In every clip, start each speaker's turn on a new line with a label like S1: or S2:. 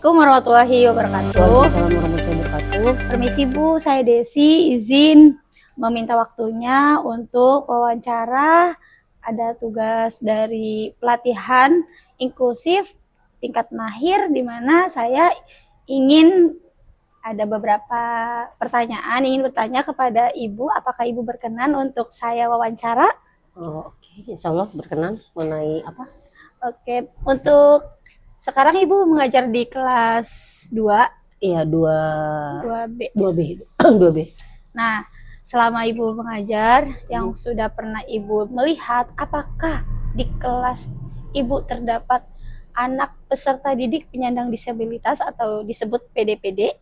S1: Assalamualaikum warahmatullahi wabarakatuh.
S2: Waalaikumsalam warahmatullahi wabarakatuh.
S1: Permisi Bu, saya Desi, izin meminta waktunya untuk wawancara. Ada tugas dari pelatihan inklusif tingkat mahir, di mana saya ingin ada beberapa pertanyaan, ingin bertanya kepada Ibu, apakah Ibu berkenan untuk saya wawancara?
S2: Oh, oke, insya Allah berkenan. Mengenai apa?
S1: Oke, untuk sekarang Ibu mengajar di kelas 2,
S2: Iya,
S1: 2B.
S2: 2B. 2B.
S1: Nah, selama Ibu mengajar, yang sudah pernah Ibu melihat, apakah di kelas Ibu terdapat anak peserta didik penyandang disabilitas atau disebut PDPD?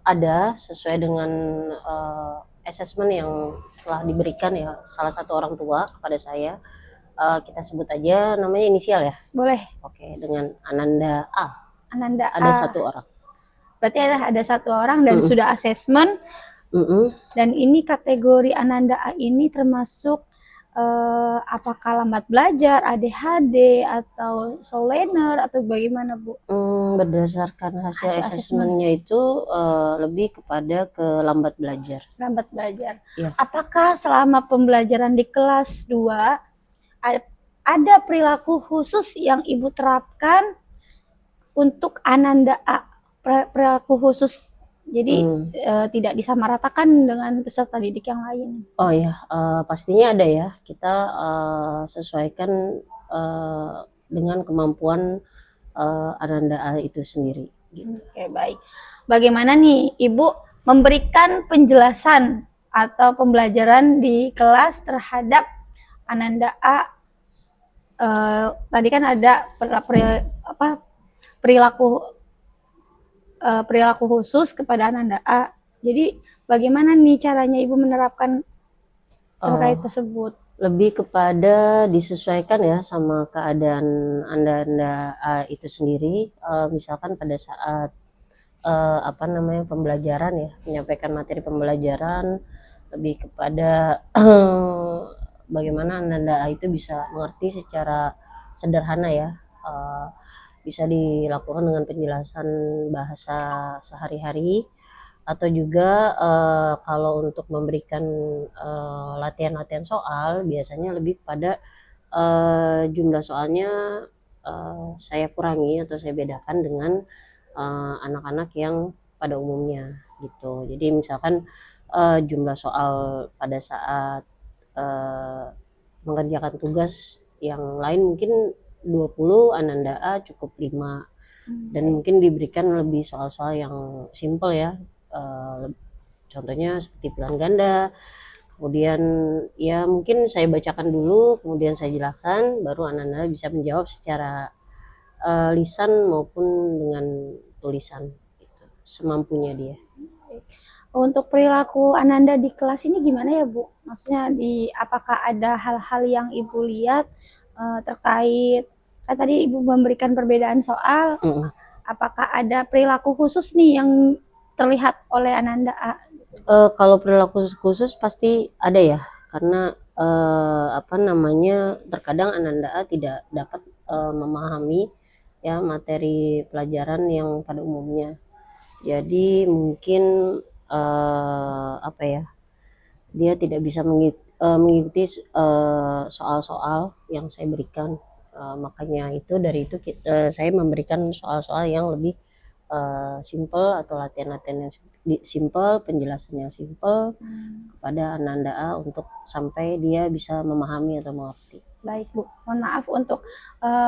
S2: Ada sesuai dengan asesmen yang telah diberikan ya salah satu orang tua kepada saya. Kita sebut aja namanya inisial ya.
S1: Boleh.
S2: Oke, dengan Ananda A.
S1: Ananda
S2: Ada
S1: A.
S2: satu orang.
S1: Berarti ada satu orang dan sudah asesmen. Dan ini kategori Ananda A ini termasuk apakah lambat belajar, ADHD, atau slow learner, atau bagaimana Bu?
S2: Berdasarkan hasil asesmennya itu lebih kepada ke lambat belajar.
S1: Lambat belajar.
S2: Ya.
S1: Apakah selama pembelajaran di kelas 2 ada perilaku khusus yang Ibu terapkan untuk Ananda A? Perilaku khusus, jadi tidak disamaratakan dengan peserta didik yang lain.
S2: Oh ya, pastinya ada ya. Kita sesuaikan dengan kemampuan Ananda A itu sendiri. Gitu.
S1: Oke, baik. Bagaimana nih Ibu memberikan penjelasan atau pembelajaran di kelas terhadap Ananda A? Tadi kan ada perilaku khusus kepada Ananda A. Jadi bagaimana nih caranya Ibu menerapkan terkait tersebut?
S2: Lebih kepada disesuaikan ya sama keadaan Anda itu sendiri. Misalkan pada saat pembelajaran ya, menyampaikan materi pembelajaran, lebih kepada bagaimana Anda itu bisa mengerti secara sederhana ya, bisa dilakukan dengan penjelasan bahasa sehari-hari, atau juga kalau untuk memberikan latihan-latihan soal, biasanya lebih kepada jumlah soalnya saya kurangi atau saya bedakan dengan anak-anak yang pada umumnya gitu. Jadi misalkan jumlah soal pada saat mengerjakan tugas yang lain mungkin 20, Ananda A cukup 5. Dan mungkin diberikan lebih soal-soal yang simple ya. Contohnya seperti pilihan ganda, kemudian ya mungkin saya bacakan dulu, kemudian saya jelaskan, baru anak-anak bisa menjawab secara lisan maupun dengan tulisan gitu, semampunya dia.
S1: Untuk perilaku Ananda di kelas ini gimana ya Bu? Maksudnya apakah ada hal-hal yang Ibu lihat terkait kan tadi Ibu memberikan perbedaan soal, apakah ada perilaku khusus nih yang terlihat oleh Ananda A?
S2: Kalau perilaku khusus pasti ada ya, karena terkadang Ananda A tidak dapat memahami ya materi pelajaran yang pada umumnya. Jadi mungkin dia tidak bisa mengikuti soal-soal yang saya berikan. Makanya itu dari itu saya memberikan soal-soal yang lebih simple atau latihan-latihan yang simple, penjelasan yang simple kepada Ananda A untuk sampai dia bisa memahami atau mengerti.
S1: Baik Bu, mohon maaf untuk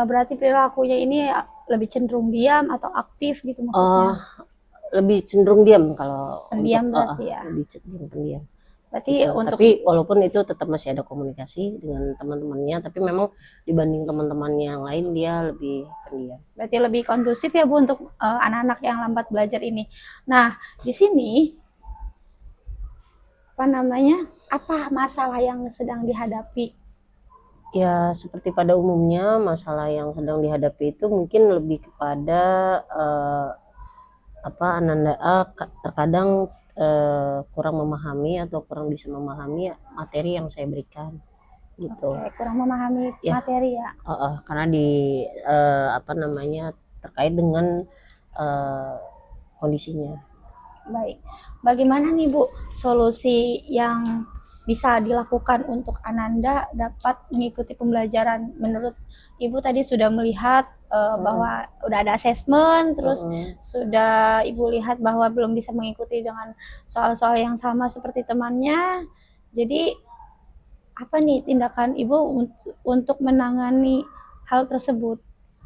S1: berarti perilakunya ini lebih cenderung diam atau aktif gitu maksudnya?
S2: Lebih cenderung diam kalau
S1: pendiam
S2: untuk
S1: berarti ya.
S2: Lebih cenderung pendiam.
S1: Berarti
S2: gitu.
S1: untuk
S2: Tapi walaupun itu tetap masih ada komunikasi dengan teman-temannya, tapi memang dibanding teman-temannya yang lain dia lebih pendiam.
S1: Berarti lebih kondusif ya Bu untuk anak-anak yang lambat belajar ini. Nah, di sini apa masalah yang sedang dihadapi?
S2: Ya seperti pada umumnya masalah yang sedang dihadapi itu mungkin lebih kepada Ananda A terkadang kurang memahami atau kurang bisa memahami materi yang saya berikan gitu.
S1: Oke, kurang memahami materi ya.
S2: Karena di terkait dengan kondisinya.
S1: Baik. Bagaimana nih Bu solusi yang bisa dilakukan untuk Ananda dapat mengikuti pembelajaran? Menurut Ibu tadi sudah melihat bahwa udah ada asesmen, terus sudah Ibu lihat bahwa belum bisa mengikuti dengan soal-soal yang sama seperti temannya. Jadi apa nih tindakan Ibu untuk menangani hal tersebut?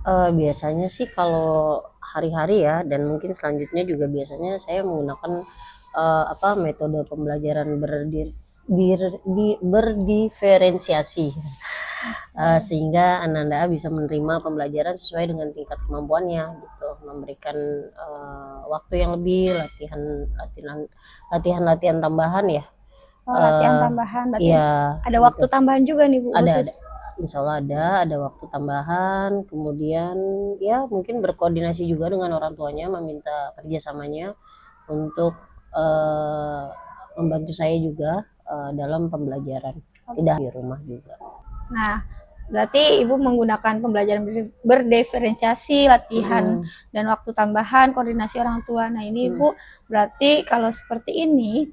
S2: Biasanya sih kalau hari-hari ya, dan mungkin selanjutnya juga biasanya saya menggunakan metode pembelajaran berdiferensiasi, sehingga Ananda bisa menerima pembelajaran sesuai dengan tingkat kemampuannya gitu, memberikan waktu yang lebih, latihan tambahan ya.
S1: Latihan tambahan, berarti
S2: Iya,
S1: ada waktu
S2: gitu.
S1: tambahan juga nih Bu
S2: Ada.
S1: khusus?
S2: Insya Allah ada waktu tambahan, kemudian ya mungkin berkoordinasi juga dengan orang tuanya, meminta kerjasamanya untuk membantu saya juga dalam pembelajaran, tidak di rumah juga.
S1: Nah, berarti Ibu menggunakan pembelajaran berdiferensiasi, latihan dan waktu tambahan, koordinasi orang tua. Nah, ini Ibu berarti kalau seperti ini,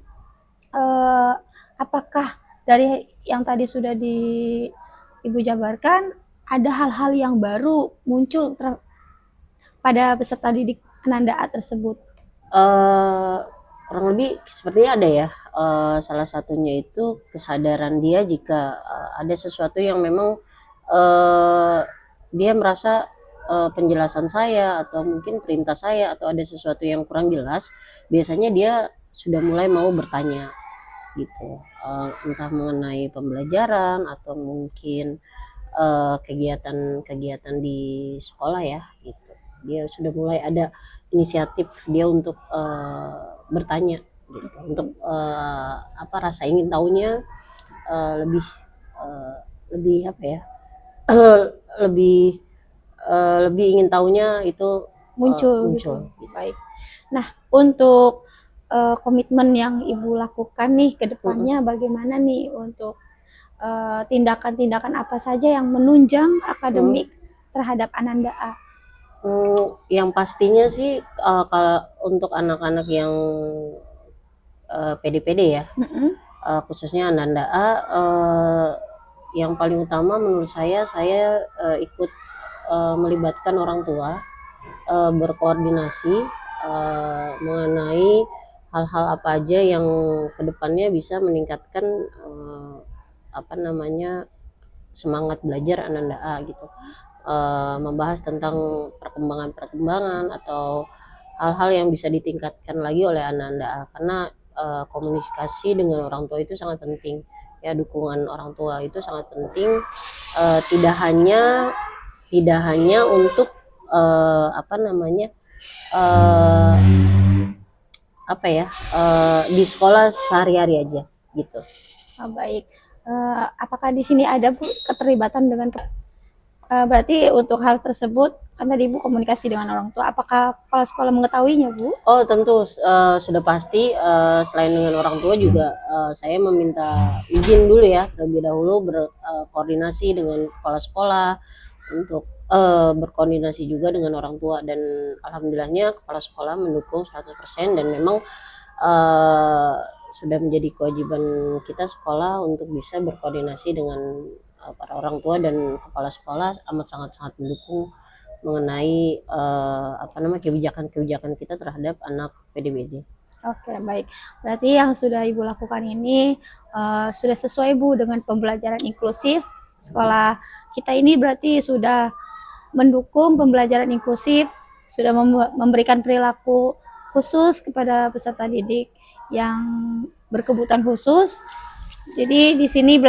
S1: apakah dari yang tadi sudah Ibu jabarkan, ada hal-hal yang baru muncul pada peserta didik Ananda A tersebut?
S2: Kurang lebih sepertinya ada ya. Salah satunya itu kesadaran dia jika ada sesuatu yang memang dia merasa penjelasan saya atau mungkin perintah saya atau ada sesuatu yang kurang jelas, biasanya dia sudah mulai mau bertanya gitu, entah mengenai pembelajaran atau mungkin kegiatan-kegiatan di sekolah ya gitu. Dia sudah mulai ada inisiatif dia untuk bertanya gitu, untuk rasa ingin tahunya lebih apa ya, lebih ingin tahunya itu
S1: Muncul gitu. Baik. Nah, untuk komitmen yang Ibu lakukan nih ke depannya bagaimana nih untuk tindakan-tindakan apa saja yang menunjang akademik terhadap Ananda A?
S2: Yang pastinya sih kalau untuk anak-anak yang PD-PD ya, khususnya Ananda A, yang paling utama menurut saya ikut melibatkan orang tua, berkoordinasi mengenai hal-hal apa aja yang kedepannya bisa meningkatkan semangat belajar Ananda A gitu. Membahas tentang perkembangan atau hal-hal yang bisa ditingkatkan lagi oleh Ananda A, karena komunikasi dengan orang tua itu sangat penting ya, dukungan orang tua itu sangat penting, tidak hanya untuk di sekolah sehari-hari aja gitu.
S1: Baik. Apakah di sini ada Bu keterlibatan dengan berarti untuk hal tersebut kan tadi Ibu komunikasi dengan orang tua, apakah kepala sekolah mengetahuinya Bu?
S2: Oh tentu sudah pasti, selain dengan orang tua juga saya meminta izin dulu ya, terlebih dahulu berkoordinasi dengan kepala sekolah untuk berkoordinasi juga dengan orang tua, dan alhamdulillahnya kepala sekolah mendukung 100% dan memang sudah menjadi kewajiban kita sekolah untuk bisa berkoordinasi dengan para orang tua, dan kepala sekolah amat sangat mendukung mengenai kebijakan-kebijakan kita terhadap anak PD-PD.
S1: Oke, baik. Berarti yang sudah Ibu lakukan ini sudah sesuai Bu dengan pembelajaran inklusif. Sekolah kita ini berarti sudah mendukung pembelajaran inklusif, sudah memberikan perilaku khusus kepada peserta didik yang berkebutuhan khusus. Jadi di sini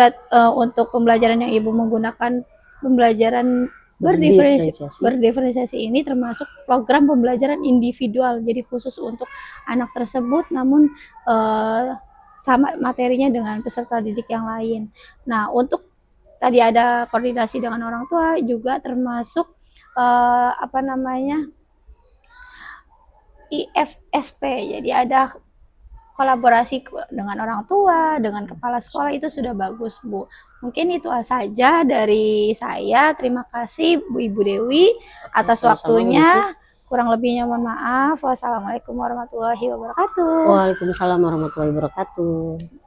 S1: untuk pembelajaran yang Ibu menggunakan pembelajaran berdiferensiasi ini termasuk program pembelajaran individual, jadi khusus untuk anak tersebut, namun sama materinya dengan peserta didik yang lain. Nah, untuk tadi ada koordinasi dengan orang tua juga termasuk IFSP, jadi ada kolaborasi dengan orang tua, dengan kepala sekolah itu sudah bagus, Bu. Mungkin itu saja dari saya. Terima kasih Bu Ibu Dewi atas
S2: Sama-sama, Bu Desi.
S1: waktunya. Kurang lebihnya mohon maaf. Wassalamualaikum warahmatullahi wabarakatuh.
S2: Waalaikumsalam warahmatullahi wabarakatuh.